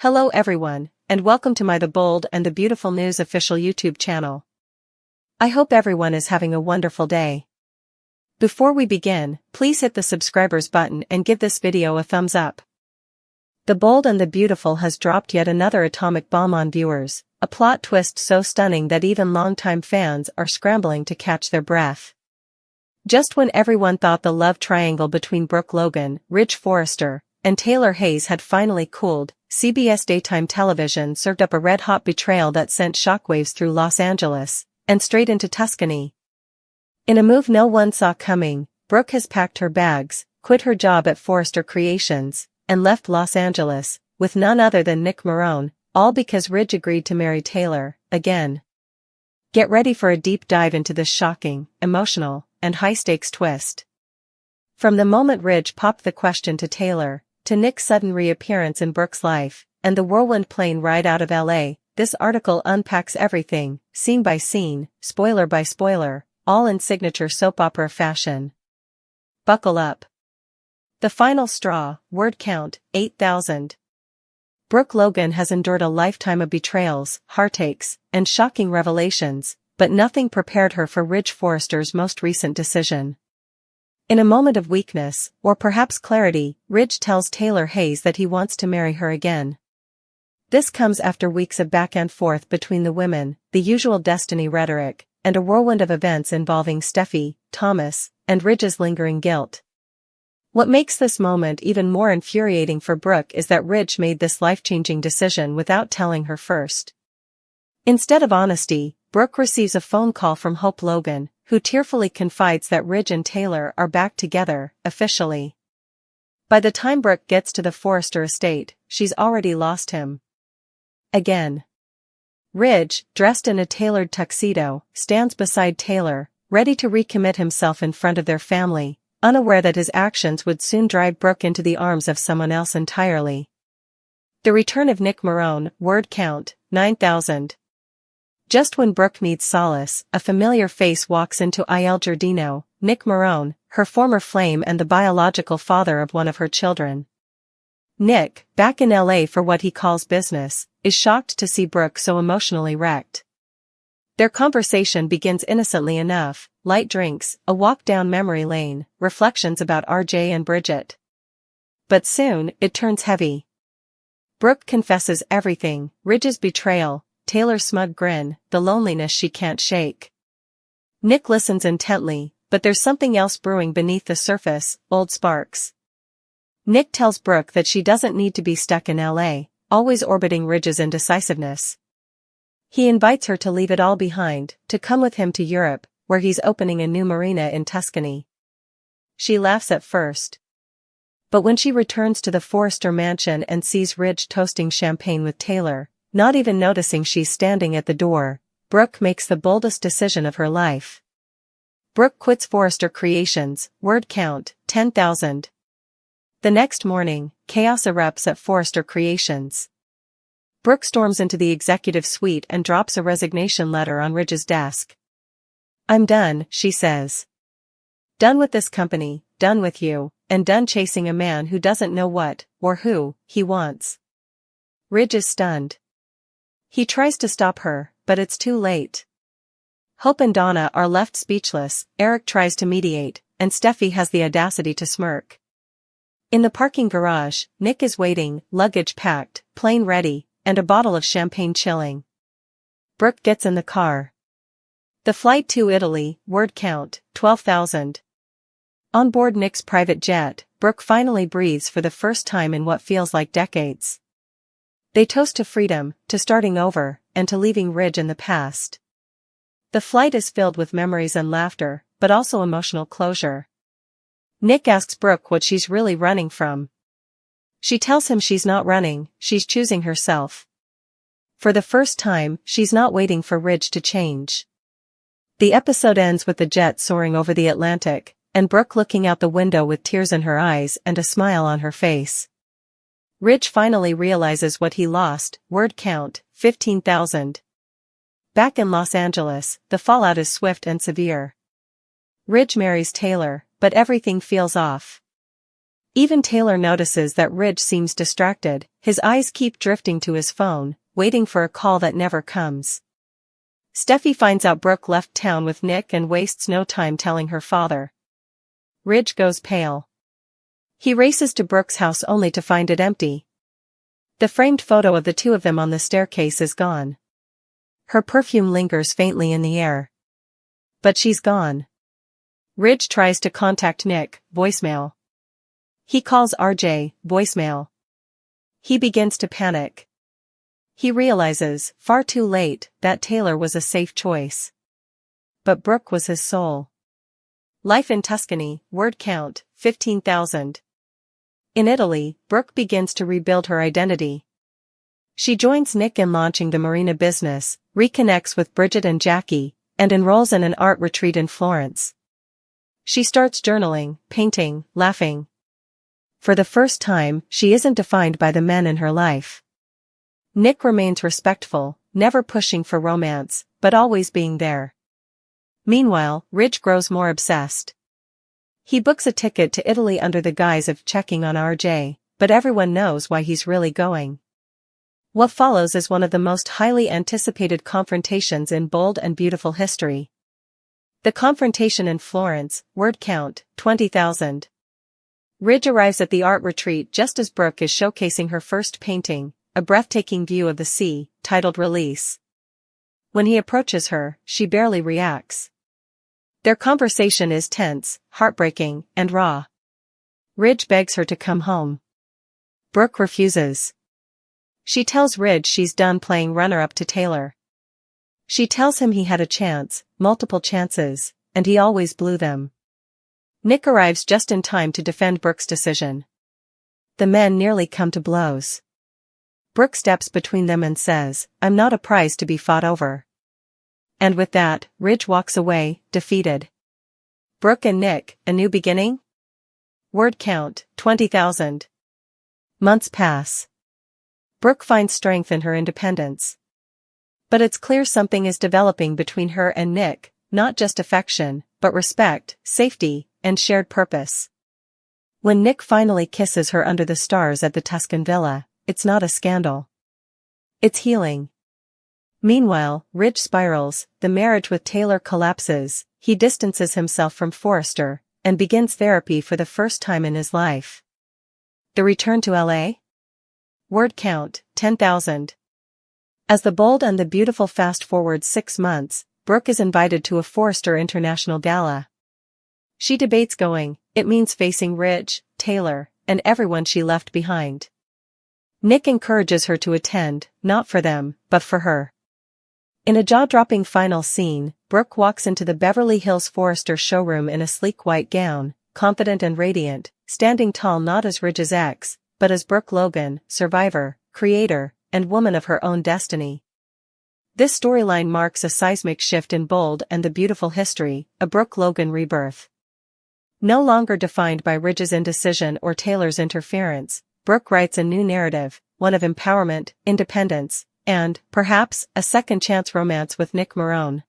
Hello everyone, and welcome to my The Bold and the Beautiful News official YouTube channel. I hope everyone is having a wonderful day. Before we begin, please hit the subscribers button and give this video a thumbs up. The Bold and the Beautiful has dropped yet another atomic bomb on viewers, a plot twist so stunning that even longtime fans are scrambling to catch their breath. Just when everyone thought the love triangle between Brooke Logan, Ridge Forrester, and Taylor Hayes had finally cooled, CBS daytime television served up a red-hot betrayal that sent shockwaves through Los Angeles, and straight into Tuscany. In a move no one saw coming, Brooke has packed her bags, quit her job at Forrester Creations, and left Los Angeles, with none other than Nick Marone, all because Ridge agreed to marry Taylor, again. Get ready for a deep dive into this shocking, emotional, and high-stakes twist. From the moment Ridge popped the question to Taylor, to Nick's sudden reappearance in Brooke's life, and the whirlwind plane ride out of LA, this article unpacks everything, scene by scene, spoiler by spoiler, all in signature soap opera fashion. Buckle up. The final straw, word count, 8,000. Brooke Logan has endured a lifetime of betrayals, heartaches, and shocking revelations, but nothing prepared her for Ridge Forrester's most recent decision. In a moment of weakness, or perhaps clarity, Ridge tells Taylor Hayes that he wants to marry her again. This comes after weeks of back and forth between the women, the usual destiny rhetoric, and a whirlwind of events involving Steffi, Thomas, and Ridge's lingering guilt. What makes this moment even more infuriating for Brooke is that Ridge made this life-changing decision without telling her first. Instead of honesty, Brooke receives a phone call from Hope Logan, who tearfully confides that Ridge and Taylor are back together, officially. By the time Brooke gets to the Forrester estate, she's already lost him. Again. Ridge, dressed in a tailored tuxedo, stands beside Taylor, ready to recommit himself in front of their family, unaware that his actions would soon drive Brooke into the arms of someone else entirely. The return of Nick Marone, word count, 9,000. Just when Brooke needs solace, a familiar face walks into Il Giardino, Nick Marone, her former flame and the biological father of one of her children. Nick, back in LA for what he calls business, is shocked to see Brooke so emotionally wrecked. Their conversation begins innocently enough, light drinks, a walk down memory lane, reflections about RJ and Bridget. But soon, it turns heavy. Brooke confesses everything, Ridge's betrayal, Taylor's smug grin, the loneliness she can't shake. Nick listens intently, but there's something else brewing beneath the surface, old sparks. Nick tells Brooke that she doesn't need to be stuck in LA, always orbiting Ridge's indecisiveness. He invites her to leave it all behind, to come with him to Europe, where he's opening a new marina in Tuscany. She laughs at first. But when she returns to the Forrester mansion and sees Ridge toasting champagne with Taylor, not even noticing she's standing at the door, Brooke makes the boldest decision of her life. Brooke quits Forrester Creations, word count, 10,000. The next morning, chaos erupts at Forrester Creations. Brooke storms into the executive suite and drops a resignation letter on Ridge's desk. "I'm done," she says. "Done with this company, done with you, and done chasing a man who doesn't know what, or who, he wants." Ridge is stunned. He tries to stop her, but it's too late. Hope and Donna are left speechless, Eric tries to mediate, and Steffi has the audacity to smirk. In the parking garage, Nick is waiting, luggage packed, plane ready, and a bottle of champagne chilling. Brooke gets in the car. The flight to Italy, word count, 12,000. On board Nick's private jet, Brooke finally breathes for the first time in what feels like decades. They toast to freedom, to starting over, and to leaving Ridge in the past. The flight is filled with memories and laughter, but also emotional closure. Nick asks Brooke what she's really running from. She tells him she's not running, she's choosing herself. For the first time, she's not waiting for Ridge to change. The episode ends with the jet soaring over the Atlantic, and Brooke looking out the window with tears in her eyes and a smile on her face. Ridge finally realizes what he lost, word count, 15,000. Back in Los Angeles, the fallout is swift and severe. Ridge marries Taylor, but everything feels off. Even Taylor notices that Ridge seems distracted, his eyes keep drifting to his phone, waiting for a call that never comes. Steffi finds out Brooke left town with Nick and wastes no time telling her father. Ridge goes pale. He races to Brooke's house only to find it empty. The framed photo of the two of them on the staircase is gone. Her perfume lingers faintly in the air. But she's gone. Ridge tries to contact Nick, voicemail. He calls RJ, voicemail. He begins to panic. He realizes, far too late, that Taylor was a safe choice. But Brooke was his soul. Life in Tuscany, word count, 15,000. In Italy, Brooke begins to rebuild her identity. She joins Nick in launching the marina business, reconnects with Bridget and Jackie, and enrolls in an art retreat in Florence. She starts journaling, painting, laughing. For the first time, she isn't defined by the men in her life. Nick remains respectful, never pushing for romance, but always being there. Meanwhile, Ridge grows more obsessed. He books a ticket to Italy under the guise of checking on RJ, but everyone knows why he's really going. What follows is one of the most highly anticipated confrontations in Bold and Beautiful history. The confrontation in Florence, word count, 20,000. Ridge arrives at the art retreat just as Brooke is showcasing her first painting, a breathtaking view of the sea, titled Release. When he approaches her, she barely reacts. Their conversation is tense, heartbreaking, and raw. Ridge begs her to come home. Brooke refuses. She tells Ridge she's done playing runner-up to Taylor. She tells him he had a chance, multiple chances, and he always blew them. Nick arrives just in time to defend Brooke's decision. The men nearly come to blows. Brooke steps between them and says, "I'm not a prize to be fought over." And with that, Ridge walks away, defeated. Brooke and Nick, a new beginning? Word count, 20,000. Months pass. Brooke finds strength in her independence. But it's clear something is developing between her and Nick, not just affection, but respect, safety, and shared purpose. When Nick finally kisses her under the stars at the Tuscan villa, it's not a scandal. It's healing. Meanwhile, Ridge spirals, the marriage with Taylor collapses, he distances himself from Forrester, and begins therapy for the first time in his life. The return to LA? Word count, 10,000. As the Bold and the Beautiful fast forward 6 months, Brooke is invited to a Forrester International Gala. She debates going, it means facing Ridge, Taylor, and everyone she left behind. Nick encourages her to attend, not for them, but for her. In a jaw-dropping final scene, Brooke walks into the Beverly Hills Forrester showroom in a sleek white gown, confident and radiant, standing tall not as Ridge's ex, but as Brooke Logan, survivor, creator, and woman of her own destiny. This storyline marks a seismic shift in Bold and the Beautiful history, a Brooke Logan rebirth. No longer defined by Ridge's indecision or Taylor's interference, Brooke writes a new narrative, one of empowerment, independence, and, perhaps, a second-chance romance with Nick Marone.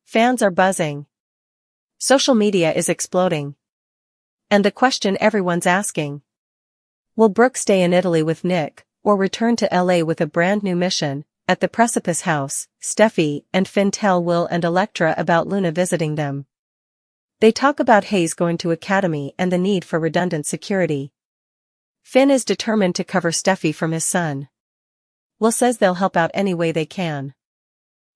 Fans are buzzing. Social media is exploding. And the question everyone's asking: will Brooke stay in Italy with Nick, or return to LA with a brand new mission? At the Precipice House, Steffi and Finn tell Will and Electra about Luna visiting them. They talk about Hayes going to academy and the need for redundant security. Finn is determined to cover Steffi from his son. Will says they'll help out any way they can.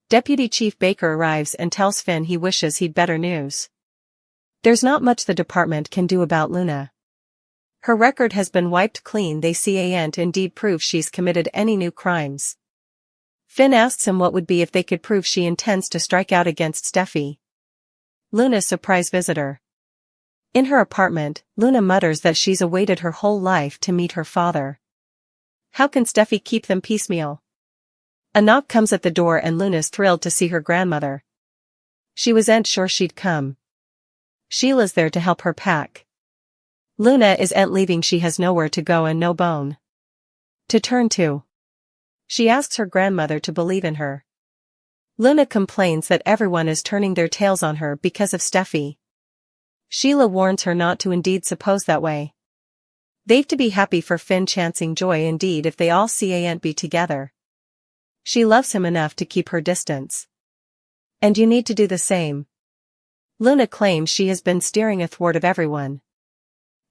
Deputy Chief Baker arrives and tells Finn he wishes he'd better news. There's not much the department can do about Luna. Her record has been wiped clean. They can't indeed prove she's committed any new crimes. Finn asks him what would be if they could prove she intends to strike out against Steffi. Luna's surprise visitor. In her apartment, Luna mutters that she's awaited her whole life to meet her father. How can Steffi keep them piecemeal? A knock comes at the door and Luna's thrilled to see her grandmother. She wasn't sure she'd come. Sheila's there to help her pack. Luna isn't leaving. She has nowhere to go and no bone to turn to. She asks her grandmother to believe in her. Luna complains that everyone is turning their tails on her because of Steffi. Sheila warns her not to indeed suppose that way. They've to be happy for Finn chancing joy indeed if they all see Aunt be together. She loves him enough to keep her distance. And you need to do the same. Luna claims she has been steering athwart of everyone.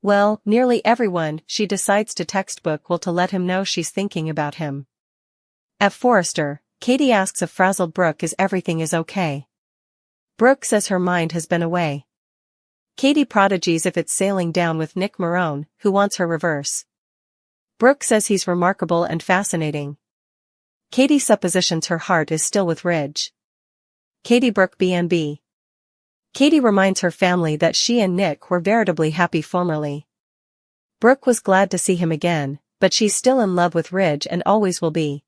Well, nearly everyone. She decides to text Brooke to let him know she's thinking about him. At Forrester, Katie asks if frazzled Brooke is everything is okay. Brooke says her mind has been away. Katie prodigies if it's sailing down with Nick Marone, who wants her reverse. Brooke says he's remarkable and fascinating. Katie suppositions her heart is still with Ridge. Katie Brooke BNB. Katie reminds her family that she and Nick were veritably happy formerly. Brooke was glad to see him again, but she's still in love with Ridge and always will be.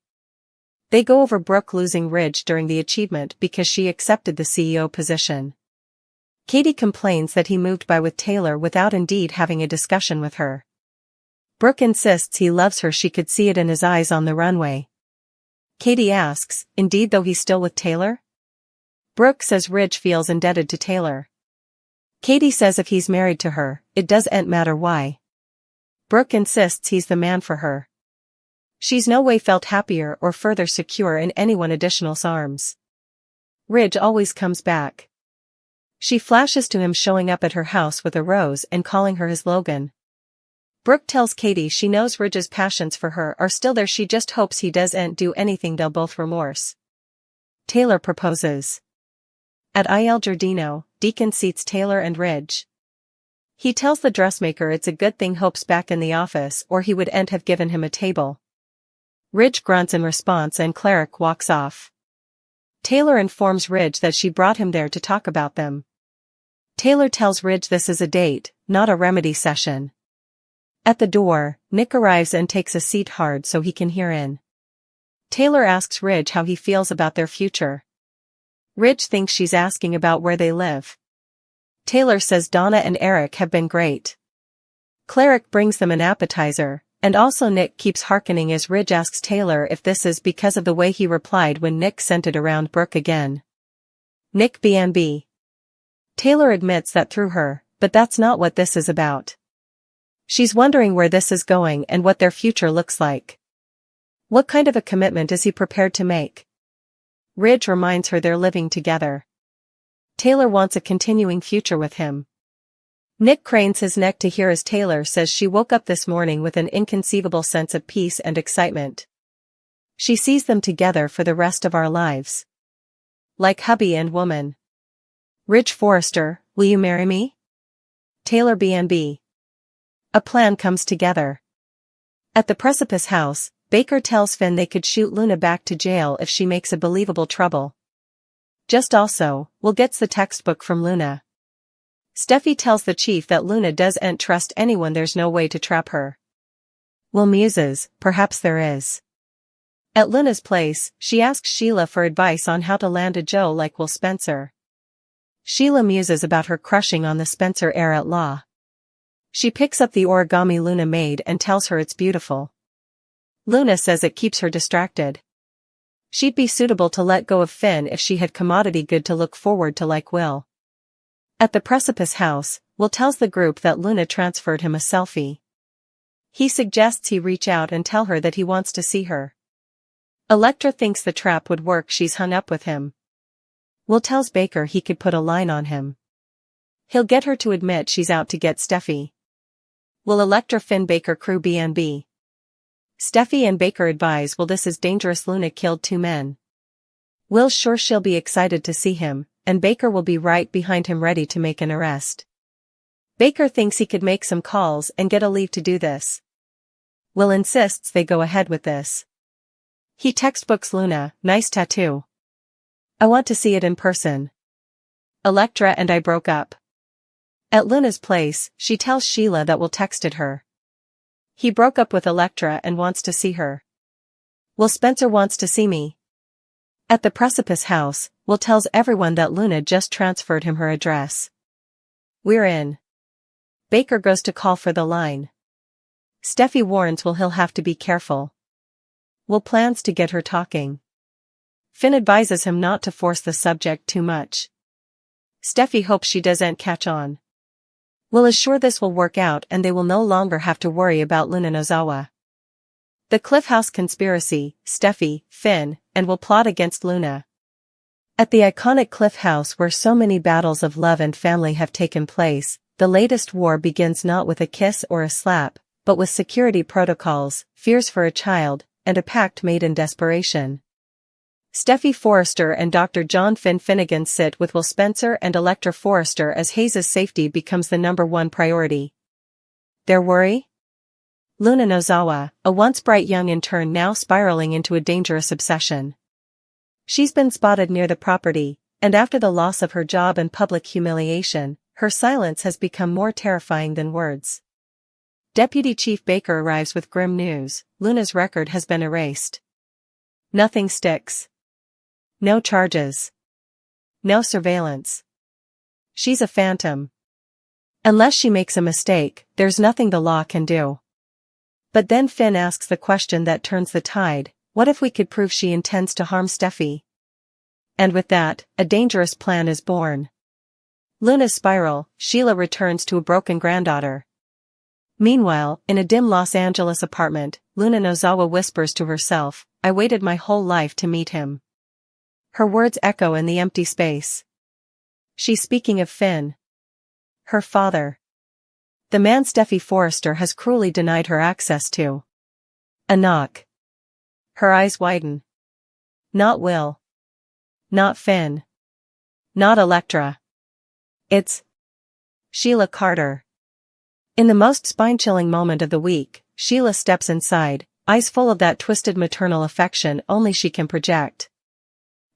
They go over Brooke losing Ridge during the achievement because she accepted the CEO position. Katie complains that he moved by with Taylor without indeed having a discussion with her. Brooke insists he loves her, she could see it in his eyes on the runway. Katie asks, indeed though he's still with Taylor? Brooke says Ridge feels indebted to Taylor. Katie says if he's married to her, it doesn't matter why. Brooke insists he's the man for her. She's no way felt happier or further secure in anyone additional's arms. Ridge always comes back. She flashes to him showing up at her house with a rose and calling her his Logan. Brooke tells Katie she knows Ridge's passions for her are still there, she just hopes he doesn't do anything they'll both remorse. Taylor proposes. At Il Giardino, Deacon seats Taylor and Ridge. He tells the dressmaker it's a good thing Hope's back in the office or he wouldn't have given him a table. Ridge grunts in response and Cleric walks off. Taylor informs Ridge that she brought him there to talk about them. Taylor tells Ridge this is a date, not a remedy session. At the door, Nick arrives and takes a seat hard so he can hear in. Taylor asks Ridge how he feels about their future. Ridge thinks she's asking about where they live. Taylor says Donna and Eric have been great. Cleric brings them an appetizer, and also Nick keeps hearkening as Ridge asks Taylor if this is because of the way he replied when Nick sent it around Brooke again. Nick BNB. Taylor admits that through her, but that's not what this is about. She's wondering where this is going and what their future looks like. What kind of a commitment is he prepared to make? Ridge reminds her they're living together. Taylor wants a continuing future with him. Nick cranes his neck to hear as Taylor says she woke up this morning with an inconceivable sense of peace and excitement. She sees them together for the rest of our lives. Like hubby and woman. Ridge Forrester, will you marry me? Taylor BNB. A plan comes together. At the Precipice house, Baker tells Finn they could shoot Luna back to jail if she makes a believable trouble. Just also, Will gets the textbook from Luna. Steffi tells the chief that Luna doesn't trust anyone, there's no way to trap her. Will muses, perhaps there is. At Luna's place, she asks Sheila for advice on how to land a Joe like Will Spencer. Sheila muses about her crushing on the Spencer heir at law. She picks up the origami Luna made and tells her it's beautiful. Luna says it keeps her distracted. She'd be suitable to let go of Finn if she had commodity good to look forward to like Will. At the Precipice house, Will tells the group that Luna transferred him a selfie. He suggests he reach out and tell her that he wants to see her. Elektra thinks the trap would work, she's hung up with him. Will tells Baker he could put a line on him. He'll get her to admit she's out to get Steffi. Will Elektra Finn Baker crew BNB. Steffi and Baker advise Will this is dangerous, Luna killed 2 men. Will's sure she'll be excited to see him, and Baker will be right behind him ready to make an arrest. Baker thinks he could make some calls and get a leave to do this. Will insists they go ahead with this. He textbooks Luna, nice tattoo. I want to see it in person. Elektra and I broke up. At Luna's place, she tells Sheila that Will texted her. He broke up with Elektra and wants to see her. Will Spencer wants to see me. At the Precipice house, Will tells everyone that Luna just transferred him her address. We're in. Baker goes to call for the line. Steffi warns Will he'll have to be careful. Will plans to get her talking. Finn advises him not to force the subject too much. Steffi hopes she doesn't catch on. Will assure this will work out and they will no longer have to worry about Luna Nozawa. The Cliff House conspiracy, Steffi, Finn, and will plot against Luna. At the iconic Cliff House where so many battles of love and family have taken place, the latest war begins not with a kiss or a slap, but with security protocols, fears for a child, and a pact made in desperation. Steffi Forrester and Dr. John Finn Finnegan sit with Will Spencer and Electra Forrester as Hayes' safety becomes the #1 priority. Their worry? Luna Nozawa, a once bright young intern now spiraling into a dangerous obsession. She's been spotted near the property, and after the loss of her job and public humiliation, her silence has become more terrifying than words. Deputy Chief Baker arrives with grim news: Luna's record has been erased. Nothing sticks. No charges. No surveillance. She's a phantom. Unless she makes a mistake, there's nothing the law can do. But then Finn asks the question that turns the tide: what if we could prove she intends to harm Steffi? And with that, a dangerous plan is born. Luna's spiral, Sheila returns to a broken granddaughter. Meanwhile, in a dim Los Angeles apartment, Luna Nozawa whispers to herself, "I waited my whole life to meet him." Her words echo in the empty space. She's speaking of Finn. Her father. The man Steffi Forrester has cruelly denied her access to. A knock. Her eyes widen. Not Will. Not Finn. Not Electra. It's Sheila Carter. In the most spine-chilling moment of the week, Sheila steps inside, eyes full of that twisted maternal affection only she can project.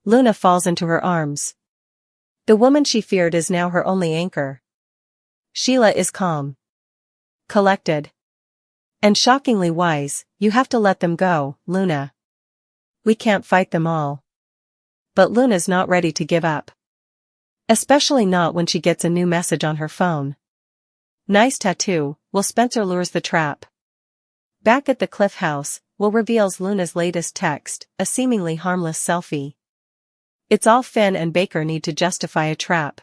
Luna falls into her arms. The woman she feared is now her only anchor. Sheila is calm. Collected. And shockingly wise. "You have to let them go, Luna. We can't fight them all." But Luna's not ready to give up. Especially not when she gets a new message on her phone. "Nice tattoo," Will Spencer lures the trap. Back at the Cliff House, Will reveals Luna's latest text, a seemingly harmless selfie. It's all Finn and Baker need to justify a trap.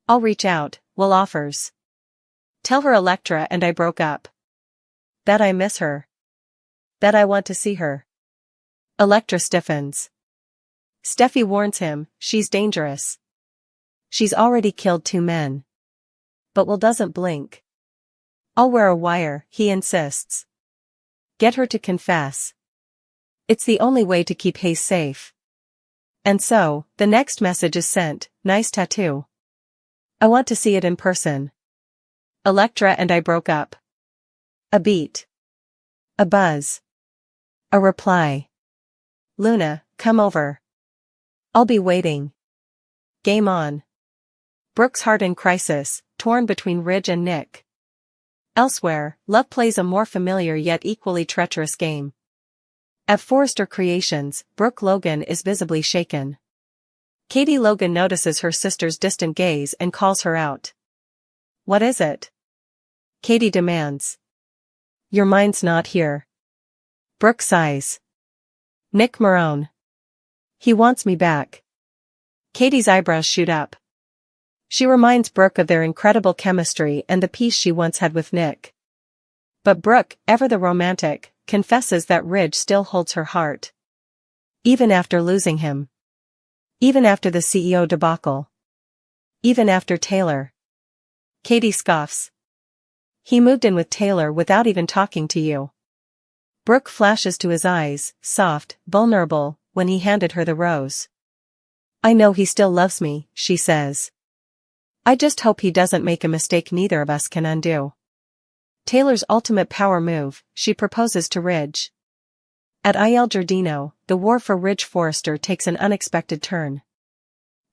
"I'll reach out," Will offers. "Tell her Electra and I broke up. That I miss her. That I want to see her." Electra stiffens. Steffi warns him, she's dangerous. She's already killed 2 men. But Will doesn't blink. "I'll wear a wire," he insists. "Get her to confess. It's the only way to keep Hayes safe." And so, the next message is sent: "Nice tattoo. I want to see it in person. Electra and I broke up." A beat. A buzz. A reply. "Luna, come over. I'll be waiting." Game on. Brooke's heart in crisis, torn between Ridge and Nick. Elsewhere, love plays a more familiar yet equally treacherous game. At Forrester Creations, Brooke Logan is visibly shaken. Katie Logan notices her sister's distant gaze and calls her out. "What is it?" Katie demands. "Your mind's not here." Brooke sighs. "Nick Marone. He wants me back." Katie's eyebrows shoot up. She reminds Brooke of their incredible chemistry and the peace she once had with Nick. But Brooke, ever the romantic, confesses that Ridge still holds her heart. Even after losing him. Even after the CEO debacle. Even after Taylor. Katie scoffs. "He moved in with Taylor without even talking to you." Brooke flashes to his eyes, soft, vulnerable, when he handed her the rose. "I know he still loves me," she says. "I just hope he doesn't make a mistake neither of us can undo." Taylor's ultimate power move, she proposes to Ridge. At Il Giardino, the war for Ridge Forrester takes an unexpected turn.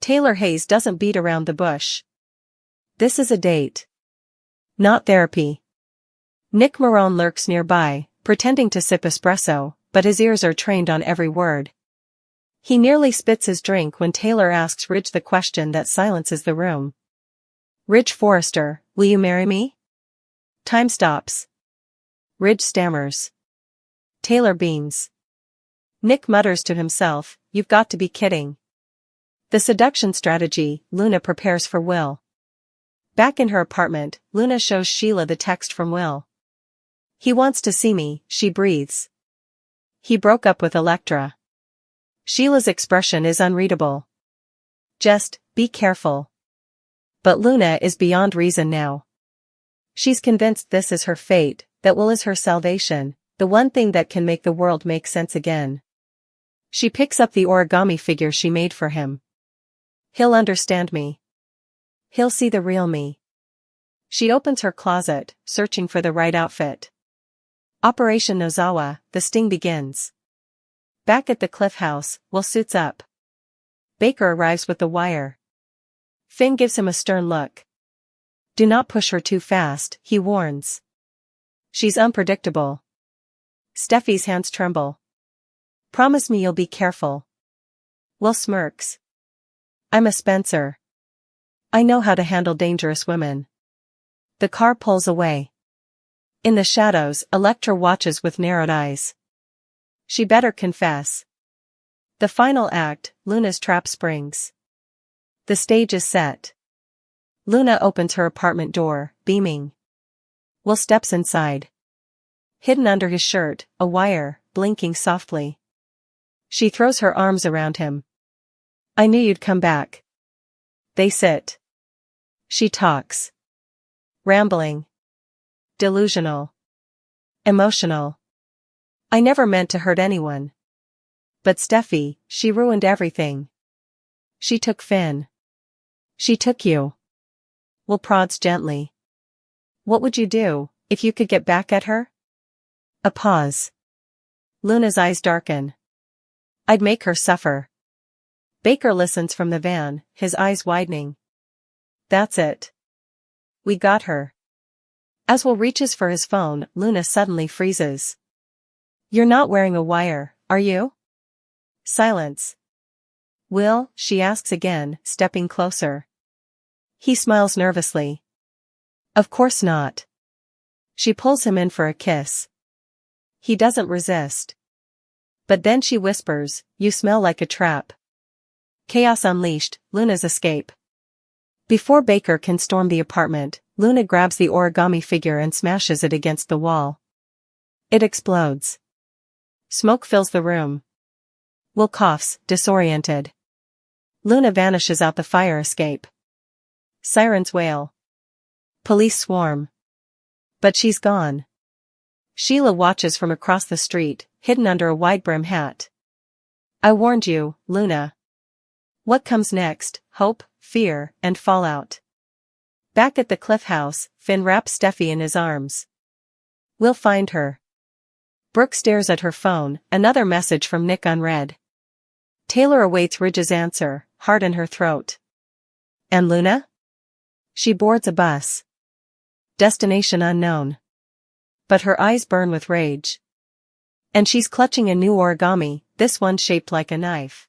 Taylor Hayes doesn't beat around the bush. This is a date. Not therapy. Nick Marone lurks nearby, pretending to sip espresso, but his ears are trained on every word. He nearly spits his drink when Taylor asks Ridge the question that silences the room. "Ridge Forrester, will you marry me?" Time stops. Ridge stammers. Taylor beams. Nick mutters to himself, "You've got to be kidding." The seduction strategy, Luna prepares for Will. Back in her apartment, Luna shows Sheila the text from Will. He wants to see me, she breathes. He broke up with Electra. Sheila's expression is unreadable. Just, be careful. But Luna is beyond reason now. She's convinced this is her fate, that Will is her salvation, the one thing that can make the world make sense again. She picks up the origami figure she made for him. He'll understand me. He'll see the real me. She opens her closet, searching for the right outfit. Operation Nozawa, the sting begins. Back at the Cliff House, Will suits up. Baker arrives with the wire. Finn gives him a stern look. Do not push her too fast, he warns. She's unpredictable. Steffi's hands tremble. Promise me you'll be careful. Will smirks. I'm a Spencer. I know how to handle dangerous women. The car pulls away. In the shadows, Electra watches with narrowed eyes. She better confess. The final act, Luna's trap springs. The stage is set. Luna opens her apartment door, beaming. Will steps inside. Hidden under his shirt, a wire, blinking softly. She throws her arms around him. I knew you'd come back. They sit. She talks. Rambling. Delusional. Emotional. I never meant to hurt anyone. But Steffi, she ruined everything. She took Finn. She took you. Will prods gently. What would you do, if you could get back at her? A pause. Luna's eyes darken. I'd make her suffer. Baker listens from the van, his eyes widening. That's it. We got her. As Will reaches for his phone, Luna suddenly freezes. You're not wearing a wire, are you? Silence. Will, she asks again, stepping closer. He smiles nervously. Of course not. She pulls him in for a kiss. He doesn't resist. But then she whispers, you smell like a trap. Chaos unleashed, Luna's escape. Before Baker can storm the apartment, Luna grabs the origami figure and smashes it against the wall. It explodes. Smoke fills the room. Will coughs, disoriented. Luna vanishes out the fire escape. Sirens wail. Police swarm. But she's gone. Sheila watches from across the street, hidden under a wide-brim hat. I warned you, Luna. What comes next? Hope, fear, and fallout. Back at the Cliff House, Finn wraps Steffi in his arms. We'll find her. Brooke stares at her phone, another message from Nick unread. Taylor awaits Ridge's answer, heart in her throat. And Luna? She boards a bus. Destination unknown. But her eyes burn with rage. And she's clutching a new origami, this one shaped like a knife.